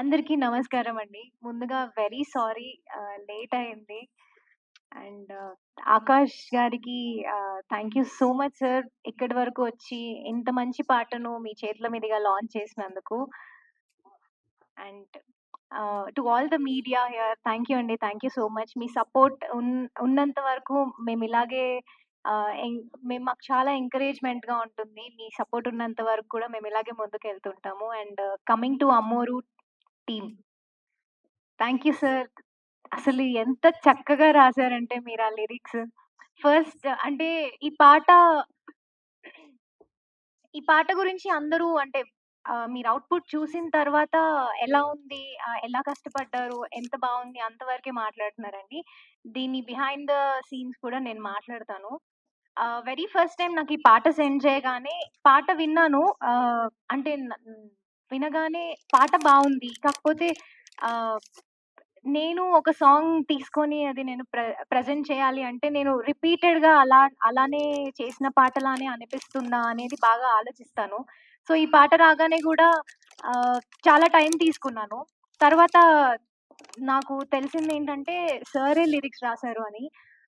అందరికీ నమస్కారమండి. ముందుగా వెరీ సారీ లేట్ అయింది. అండ్ ఆకాష్ గారికి thank you so much sir. ఇక్కడి వరకు వచ్చి ఇంత మంచి పాటను మీ చేతుల మీదుగా లాంచ్ చేసినందుకు. And to all the media here thank you అండి. Thank you so much. మీ సపోర్ట్ ఉన్నంత వరకు మేమిలాగే ఆహ్, ఎం మేము మాకు చాలా ఎంకరేజ్‌మెంట్‌గా ఉంటుంది. మీ సపోర్ట్ ఉన్నంత వరకు కూడా మేమిలాగే ముందుకెళ్తుంటాము. And coming to 'Ammoru' team. Thank you sir. అసలు ఎంత చక్కగా రాసారంటే మీరు ఆ లిరిక్స్. ఫస్ట్ అంటే ఈ పాట ఈ పాట గురించి అందరూ అంటే మీరు అవుట్‌పుట్ చూసిన తర్వాత ఎలా ఉంది? ఎలా కష్టపడ్డారు? ఎంత బావుంది? అంతవరకే మాట్లాడుతున్నారండి. దీని బిహైండ్ ద సీన్స్ కూడా నేను మాట్లాడతాను. వెరీ ఫస్ట్ టైమ్ నాకు ఈ పాట సెండ్ చేయగానే పాట విన్నాను. అంటే వినగానే పాట బావుంది. కాకపోతే ఆహ్ నేను ఒక సాంగ్ తీసుకొని అది నేను ప్రెజెంట్ చేయాలి అంటే నేను రిపీటెడ్‌గా అలానే చేసిన పాటలానే అనిపిస్తుందా అనేది బాగా ఆలోచిస్తాను. సో, ఈ పాట రాగానే గూడా చాలా టైం తీసుకున్నాను. తర్వాత నాకు తెలిసిందేంటంటే సారే లిరిక్స్ రాసారు అని.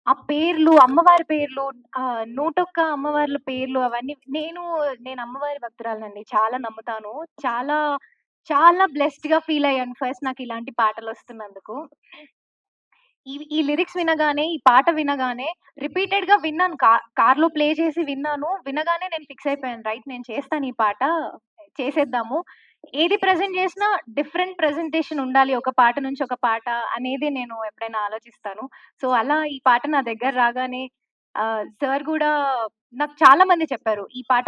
ఆ పేర్లు, అమ్మవారి పేర్లు 101 అమ్మవార్ల పేర్లు అవన్నీ నేను అమ్మవారి భక్తురాలినండి. చాలా నమ్ముతాను. చాలా చాలా బ్లెస్డ్‌గా ఫీల్ అయ్యాను ఫస్ట్ నాకిలాంటి పాటలొస్తున్నందుకు. ఈ లిరిక్స్ వినగానే, ఈ పాట వినగానే రిపీటెడ్‌గా విన్నాను. కార్‌లో ప్లే చేసి విన్నాను. వినగానే నేను ఫిక్స్ అయిపోయాను. రైట్ నేను చేస్తాను ఈ పాట. చేసేద్దాము. ఏది ప్రెజెంట్ చేసినా డిఫరెంట్ ప్రెజెంటేషన్ ఉండాలి. ఒక పాట నుంచి ఒక పాట అనేది నేను ఎప్పుడైనా ఆలోచిస్తాను. సో, అలా ఈ పాట నా దగ్గర రాగానే సార్ గూడా నాకు చాలా మంది చెప్పారు. ఈ పాట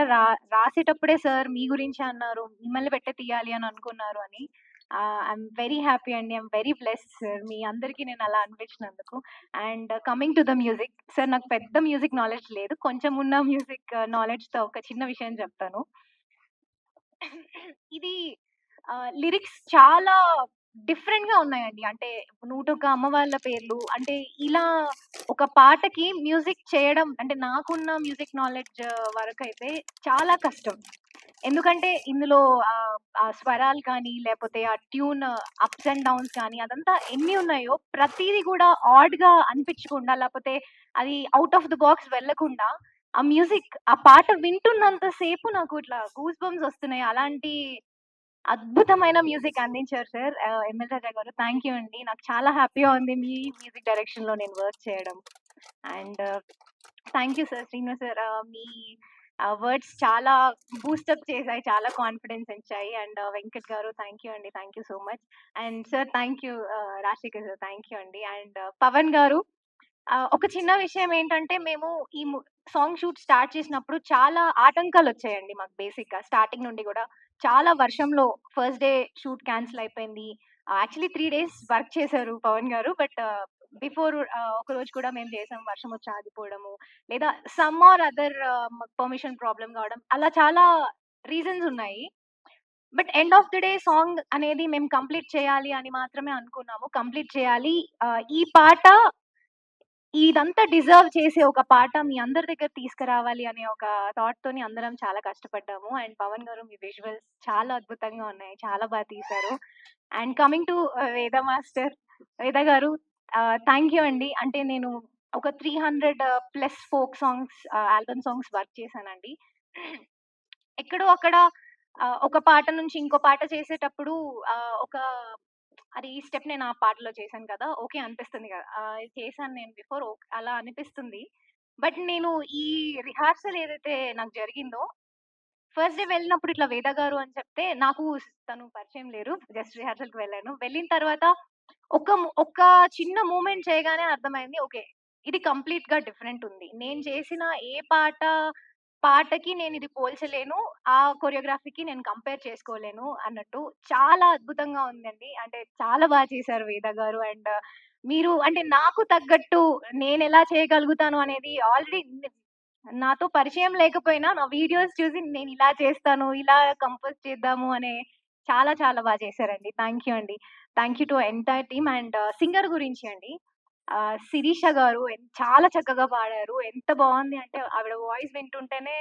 రాసేటప్పుడే సార్ మీ గురించే అన్నారు. మిమ్మల్ని పెట్టే తీయాలి అని అనుకున్నారు అని. ఐయామ్ వెరీ హ్యాపీ అండి. I'm very blessed sir. మీ అందరికి నేను అలా అనిపించినందుకు. And coming to the music. Sir నాకు పెద్ద మ్యూజిక్ నాలెడ్జ్ లేదు. కొంచెం ఉన్న మ్యూజిక్ నాలెడ్జ్‌తో ఒక చిన్న విషయం చెప్తాను. ఇది లిరిక్స్ చాలా డిఫరెంట్‌గా ఉన్నాయండి. అంటే 101 అమ్మవార్ల పేర్లు అంటే ఇలా ఒక పాటకి మ్యూజిక్ చేయడం అంటే నాకున్న మ్యూజిక్ నాలెడ్జ్ వరకైతే చాలా కష్టం. ఎందుకంటే ఇందులో ఆ స్వరాలు కానీ, లేపోతే ఆ ట్యూన్ అప్స్ అండ్ డౌన్స్ కానీ అదంతా ఎన్ని ఉన్నాయో ప్రతీది కూడా ఆడ్‌గా అనిపించకుండా లేపోతే అది ఔట్ ఆఫ్ ద బాక్స్ వెళ్ళకుండా ఆ మ్యూజిక్ ఆ పాట వింటున్నంత సేపు నాకు ఇట్లా గూస్ బంప్స్ వస్తున్నాయి. అలాంటి అద్భుతమైన మ్యూజిక్ అందించారు సార్. ఎంఎల్ రాజా గారు. థాంక్ యూ అండి. నాకు చాలా హ్యాపీగా ఉంది మీ మ్యూజిక్ డైరెక్షన్‌లో నేను వర్క్ చేయడం. And thank you sir. Srinivas sir me words చాలా బూస్టప్ చేశాయి. చాలా కాన్ఫిడెన్స్ ఇచ్చాయి. అండ్ వెంకట్ గారు థాంక్ యూ అండి. Thank you so much. And sir thank you Rajasekhar sir thank you అండి. అండ్ పవన్ గారు ఒక చిన్న విషయం ఏంటంటే మేము ఈ సాంగ్ షూట్ స్టార్ట్ చేసినప్పుడు చాలా ఆటంకాలొచ్చాయండి మాకు బేసిక్‌గా. స్టార్టింగ్ నుండి గూడా. చాలా వర్షంలో ఫస్ట్ డే షూట్ క్యాన్సిల్ అయిపోయింది. యాక్చువల్లీ 3 డేస్ వర్క్ చేశారు పవన్ గారు. బట్ బిఫోర్ ఒకరోజు కూడా మేము చేసాం. వర్షం వచ్చి ఆగిపోవడము, లేదా some or other permission problem కావడం అలా చాలా రీజన్స్ ఉన్నాయి. But end of the day song అనేది మేము కంప్లీట్ చేయాలి అని మాత్రమే అనుకున్నాము. కంప్లీట్ చేయాలి. ఈ పాట ఇదంతా డిజర్వ్ చేసే ఒక పాట మీ అందరి దగ్గర తీసుకురావాలి అనే ఒక థాట్‌తోని అందరం చాలా కష్టపడ్డాము. అండ్ పవన్ గారు మీ విజువల్స్ చాలా అద్భుతంగా ఉన్నాయి. చాలా తీశారు. అండ్ కమింగ్ టు వేద మాస్టర్. వేద గారు థాంక్ యూ అండి. అంటే నేను ఒక 300 plus folk songs album songs work చేశానండి. ఎక్కడో అక్కడ ఒక పాట నుంచి ఇంకో పాట చేసేటప్పుడు ఒక అది ఈ స్టెప్ నేను ఆ పాటలో చేశాను కదా! ఓకే అనిపిస్తుంది గదా! ఇది చేశాను నేను బిఫోర్ అలా అనిపిస్తుంది. బట్ నేను ఈ రిహార్సల్ ఏదైతే నాకు జరిగిందో, ఫస్ట్ డే వెళ్ళినప్పుడు ఇట్లా వేద గారు అని చెప్తే నాకు తను పరిచయం లేరు. జస్ట్ రిహార్సల్‌కి వెళ్ళాను. వెళ్ళిన తర్వాత ఒక చిన్న మూవ్‌మెంట్ చేయగానే అర్థమైంది. ఓకే. ఇది కంప్లీట్‌గా డిఫరెంట్ ఉంది. నేను చేసిన ఏ పాటకి నేనిది పోల్చలేను. ఆ కొరియోగ్రఫీకి నేను కంపేర్ చేసుకోలేను అన్నట్టు. చాలా అద్భుతంగా ఉందండి. అంటే చాలా చేశారు వేద గారు. అండ్ మీరు అంటే నాకు తగ్గట్టు నేనెలా చేయగలుగుతాను అనేది ఆల్రెడీ నాతో పరిచయం లేకపోయినా నా వీడియోస్ చూసి నేనిలా చేస్తాను, ఇలా కంపోజ్ చేద్దాము అనే చాలా చాలా చేశారండి. థాంక్ యూ అండి. Thank you to entire team. And singer గురించి అండి. శిరీష గారు చాలా చక్కగా పాడారు. ఎంత బావుంది అంటే ఆవిడ వాయిస్ వింటుంటేనే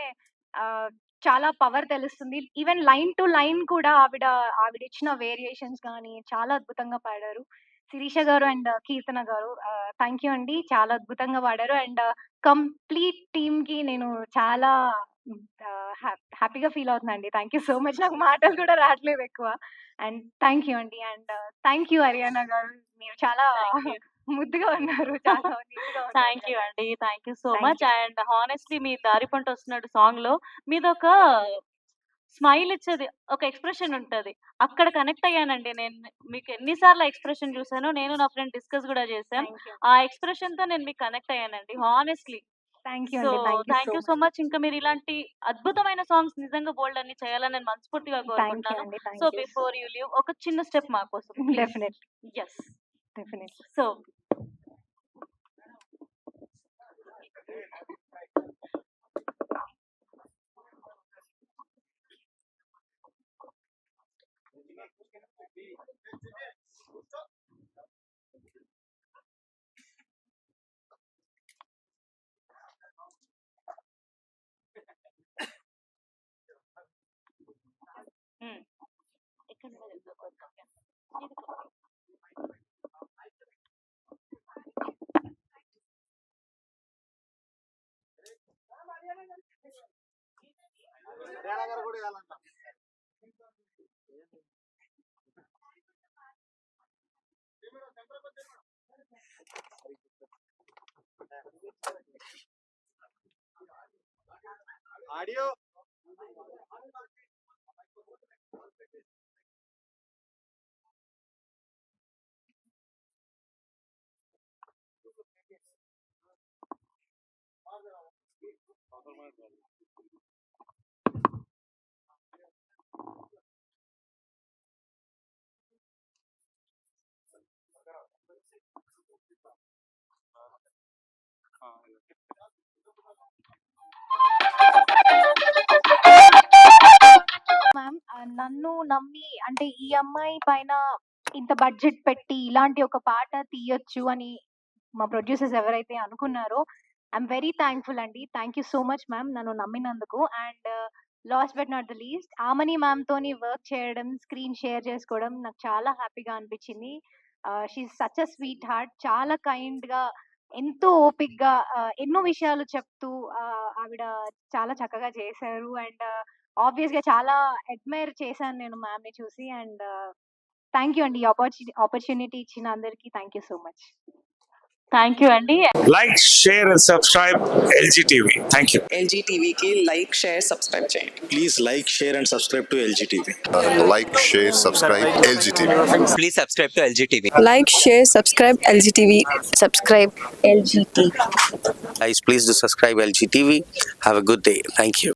ఆహ్, చాలా పవర్ తెలుస్తుంది. ఈవెన్ లైన్ టు లైన్ కూడా ఆవిడిచ్చిన వేరియేషన్స్ గానీ చాలా అద్భుతంగా పాడారు. శిరీష గారు అండ్ కీర్తన గారు థాంక్ యూ అండి. చాలా అద్భుతంగా పాడారు. అండ్ కంప్లీట్ టీమ్‌కి నేను చాలా హ్యాపీగా ఫీల్ అవుతున్నానండి. Thank you so much. నాకు మాటలు కూడా రాట్లేదు ఎక్కువ. అండ్ థాంక్ యూ అండి. అండ్ థాంక్ యూ అరియానా గారు. మీరు చాలా థ్యాంక్ యూ. ముద్దుగా ఉన్నారు. చాలా నీట్‌గా ఉన్నారు. థ్యాంక్ యూ అండి. Thank you so thank much. You. And హానెస్ట్‌లీ మీ 'దారి పంట వస్తున్నాడు' సాంగ్‌లో మీదొక స్మైల్ ఇచ్చేది ఒక ఎక్స్‌ప్రెషన్ ఉంటది. అక్కడ కనెక్ట్ అయ్యానండి నేను. మీకు ఎన్ని సార్లు ఆ ఎక్స్‌ప్రెషన్ చూసానో నేను నా ఫ్రెండ్ డిస్కస్ గూడా చేసాం. Thank you. ఆ ఎక్స్‌ప్రెషన్‌తో నేను మీకు కనెక్ట్ అయ్యానండి హానెస్ట్‌లీ. థాంక్ యూ సో, అండి. Thank you so thank you so much. Much. ఇంకా మీరు ఇలాంటి అద్భుతమైన సాంగ్స్ నిజంగా బోలెడన్ని చేయాలని నేను మనస్ఫూర్తిగా థాంక్ యూ కోరుకుంటున్నాను. అండి. So, thank you. Before you leave ఒక చిన్న స్టెప్ మా కోసం please. Definitely. Yes. Definitely. So హ్మ్. ఇక్కడ నుండే తెలుసు. ఓకే. ఆడియో మ్యామ్ నన్ను నమ్మి అంటే ఈ అమ్మాయి పైన ఇంత బడ్జెట్ పెట్టి ఇలాంటి ఒక పాట తీయొచ్చు అని మా ప్రొడ్యూసర్స్ ఎవరైతే అనుకున్నారో ఐఎమ్ వెరీ థ్యాంక్ఫుల్ అండి. Thank you so much ma'am నన్ను నమ్మినందుకు. And last but not the least Aamani మ్యామ్‌తోని వర్క్ చేయడం, స్క్రీన్ షేర్ చేసుకోవడం నాకు చాలా హ్యాపీగా అనిపించింది. She is such a sweet heart. చాలా కైండ్‌గా ఎంతో ఓపికగా ఎన్నో విషయాలు చెప్తూ ఆవిడ చాలా చక్కగా చేశారు. అండ్ ఆబ్వియస్‌గా చాలా అడ్మైర్ చేశాను నేను మ్యామ్‌ని చూసి. అండ్ థ్యాంక్ యూ అండి. ఈ ఆపర్చునిటీ ఇచ్చిన అందరికి thank you so much. Thank you అండి. Like share and subscribe LG TV. Thank you. LG టీవీకి లైక్ షేర్ సబ్స్క్రైబ్ చేయండి. Please like, share, and subscribe to LGTV. Like, share, subscribe, LGTV. Please subscribe to LGTV. Like, share, subscribe LGTV. Subscribe LGTV. Guys, please do subscribe LGTV. Have a good day. Thank you.